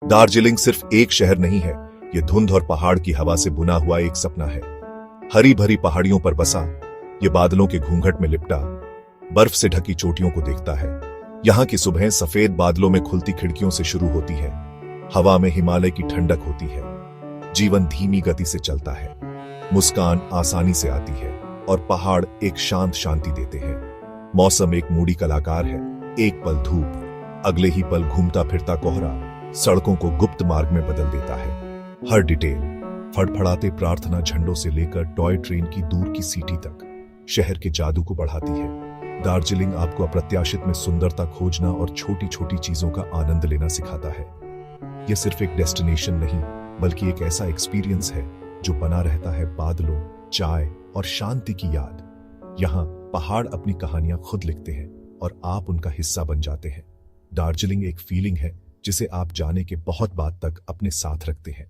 दार्जिलिंग सिर्फ एक शहर नहीं है, ये धुंध और पहाड़ की हवा से बुना हुआ एक सपना है। हरी भरी पहाड़ियों पर बसा, ये बादलों के घूंघट में लिपटा, बर्फ से ढकी चोटियों को देखता है। यहाँ की सुबह सफेद बादलों में खुलती खिड़कियों से शुरू होती है। हवा में हिमालय की ठंडक होती है। जीवन धीमी गति से चलता है। मुस्कान आसानी से आती है और पहाड़ एक शांत शांति देते हैं। मौसम एक मूडी कलाकार है। एक पल धूप, अगले ही पल घूमता फिरता कोहरा सड़कों को गुप्त मार्ग में बदल देता है। हर डिटेल, फड़फड़ाते प्रार्थना झंडों से लेकर टॉय ट्रेन की दूर की सीटी तक, शहर के जादू को बढ़ाती है। दार्जिलिंग आपको अप्रत्याशित में सुंदरता खोजना और छोटी छोटी चीजों का आनंद लेना सिखाता है। यह सिर्फ एक डेस्टिनेशन नहीं, बल्कि एक ऐसा एक्सपीरियंस है जो बना रहता है बादलों, चाय और शांति की याद। यहाँ पहाड़ अपनी कहानियां खुद लिखते हैं और आप उनका हिस्सा बन जाते हैं। दार्जिलिंग एक फीलिंग है जिसे आप जाने के बहुत बाद तक अपने साथ रखते हैं।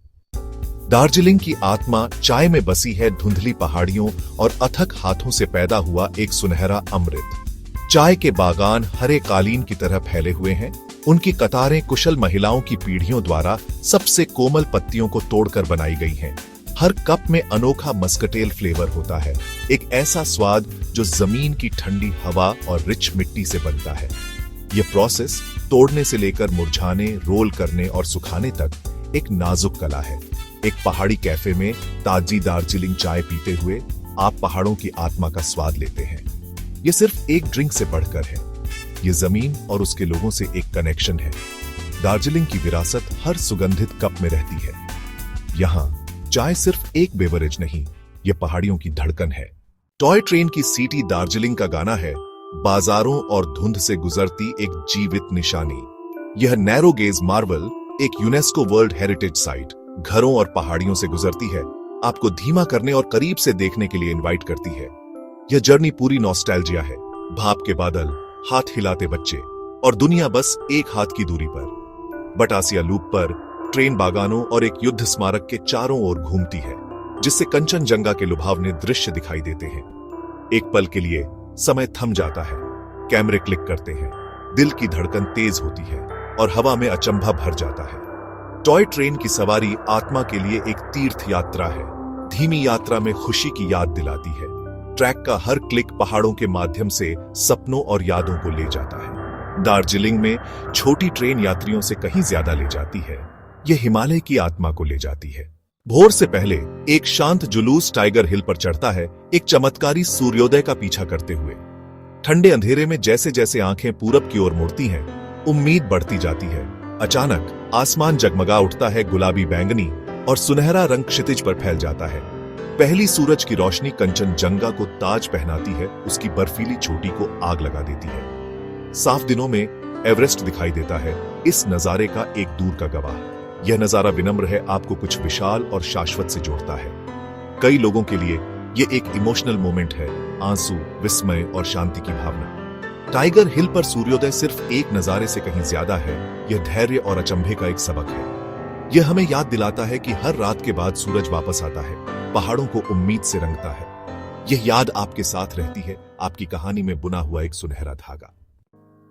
दार्जिलिंग की आत्मा चाय में बसी है, धुंधली पहाड़ियों और अथक हाथों से पैदा हुआ एक सुनहरा अमृत। चाय के बागान हरे कालीन की तरह फैले हुए हैं। उनकी कतारें कुशल महिलाओं की पीढ़ियों द्वारा सबसे कोमल पत्तियों को तोड़कर बनाई गई हैं। हर कप में अनोखा मस्कटेल फ्लेवर होता है, एक ऐसा स्वाद जो जमीन की ठंडी हवा और रिच मिट्टी से बनता है। यह प्रोसेस तोड़ने से लेकर मुरझाने, रोल करने और सुखाने तक एक नाजुक कला है। एक पहाड़ी कैफे में ताजी दार्जिलिंग चाय पीते हुए आप पहाड़ों की आत्मा का स्वाद लेते हैं। यह सिर्फ एक ड्रिंक से बढ़कर है, यह जमीन और उसके लोगों से एक कनेक्शन है। दार्जिलिंग की विरासत हर सुगंधित कप में रहती है। यहाँ चाय सिर्फ एक बेवरेज नहीं, यह पहाड़ियों की धड़कन है। टॉय ट्रेन की सीटी दार्जिलिंग का गाना है, बाजारों और धुंध से गुजरती एक जीवित निशानी। यह नैरो गेज मार्वल, एक यूनेस्को वर्ल्ड हेरिटेज साइट, घरों और पहाड़ियों से गुजरती है, आपको धीमा करने और करीब से देखने के लिए इनवाइट करती है। यह जर्नी पूरी नॉस्टैल्जिया है। भाप के बादल, हाथ हिलाते बच्चे और दुनिया बस एक हाथ की दूरी पर। बटासिया लूप पर ट्रेन बागानों और एक युद्ध स्मारक के चारों ओर घूमती है, जिससे कंचनजंगा के लुभावने दृश्य दिखाई देते हैं। एक पल के लिए समय थम जाता है, कैमरे क्लिक करते हैं, दिल की धड़कन तेज होती है और हवा में अचंभा भर जाता है। टॉय ट्रेन की सवारी आत्मा के लिए एक तीर्थ यात्रा है। धीमी यात्रा में खुशी की याद दिलाती है। ट्रैक का हर क्लिक पहाड़ों के माध्यम से सपनों और यादों को ले जाता है। दार्जिलिंग में छोटी ट्रेन यात्रियों से कहीं ज्यादा ले जाती है। यह हिमालय की आत्मा को ले जाती है। भोर से पहले एक शांत जुलूस टाइगर हिल पर चढ़ता है, एक चमत्कारी सूर्योदय का पीछा करते हुए। ठंडे अंधेरे में जैसे जैसे आंखें पूरब की ओर मुड़ती हैं, उम्मीद बढ़ती जाती है। अचानक आसमान जगमगा उठता है, गुलाबी बैंगनी और सुनहरा रंग क्षितिज पर फैल जाता है। पहली सूरज की रोशनी कंचनजंगा को ताज पहनाती है, उसकी बर्फीली चोटी को आग लगा देती है। साफ दिनों में एवरेस्ट दिखाई देता है, इस नजारे का एक दूर का गवाह। यह नजारा विनम्र है, आपको कुछ विशाल और शाश्वत से जोड़ता है। कई लोगों के लिए यह एक इमोशनल मोमेंट है, आंसू, विस्मय और शांति की भावना। टाइगर हिल पर सूर्योदय सिर्फ एक नजारे से कहीं ज्यादा है, यह धैर्य और अचंभे का एक सबक है। यह हमें याद दिलाता है कि हर रात के बाद सूरज वापस आता है, पहाड़ों को उम्मीद से रंगता है। यह याद आपके साथ रहती है, आपकी कहानी में बुना हुआ एक सुनहरा धागा।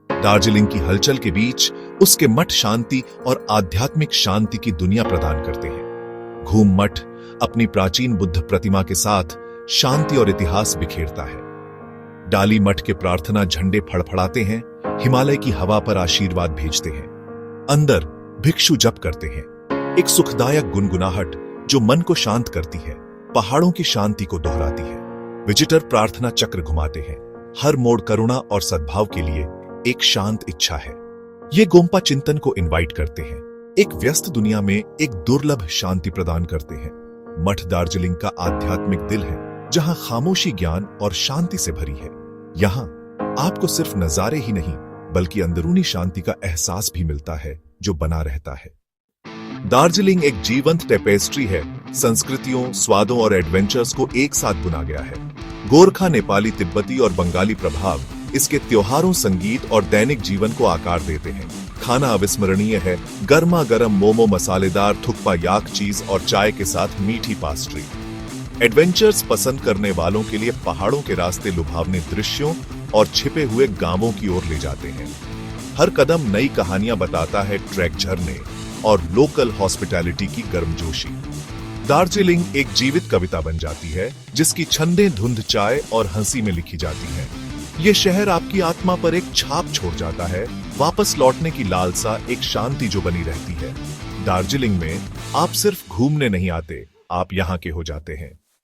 दार्जिलिंग की हलचल के बीच उसके मठ शांति और आध्यात्मिक शांति की दुनिया प्रदान करते हैं। घूम मठ अपनी प्राचीन बुद्ध प्रतिमा के साथ शांति और इतिहास बिखेरता है। डाली मठ के प्रार्थना झंडे फड़फड़ाते हैं, हिमालय की हवा पर आशीर्वाद भेजते हैं। अंदर भिक्षु जप करते हैं, एक सुखदायक गुनगुनाहट जो मन को शांत करती है, पहाड़ों की शांति को दोहराती है। विजिटर प्रार्थना चक्र घुमाते हैं, हर मोड़ करुणा और सद्भाव के लिए एक शांत इच्छा है। ये गोम्पा चिंतन को इनवाइट करते हैं, एक व्यस्त दुनिया में एक दुर्लभ शांति प्रदान करते हैं। मठ दार्जिलिंग का आध्यात्मिक दिल है, जहां खामोशी ज्ञान और शांति से भरी है। यहाँ आपको सिर्फ नजारे ही नहीं, बल्कि अंदरूनी शांति का एहसास भी मिलता है, जो बना रहता है। दार्जिलिंग एक जीवंत टेपेस्ट्री है, संस्कृतियों, स्वादों और एडवेंचर्स को एक साथ बुना गया है। गोरखा, नेपाली, तिब्बती और बंगाली प्रभाव इसके त्योहारों, संगीत और दैनिक जीवन को आकार देते हैं। खाना अविस्मरणीय है, गर्मा गर्म मोमो, मसालेदार थुक्पा याक चीज और चाय के साथ मीठी पास्ट्री। एडवेंचर्स पसंद करने वालों के लिए पहाड़ों के रास्ते लुभावने दृश्यों और छिपे हुए गांवों की ओर ले जाते हैं। हर कदम नई कहानियां बताता है, ट्रैक झरने, और लोकल हॉस्पिटैलिटी की गर्मजोशी। दार्जिलिंग एक जीवित कविता बन जाती है जिसकी छंदें धुंध चाय और हंसी में लिखी जाती हैं। ये शहर आपकी आत्मा पर एक छाप छोड़ जाता है, वापस लौटने की लालसा, एक शांति जो बनी रहती है। दार्जिलिंग में आप सिर्फ घूमने नहीं आते, आप यहाँ के हो जाते हैं।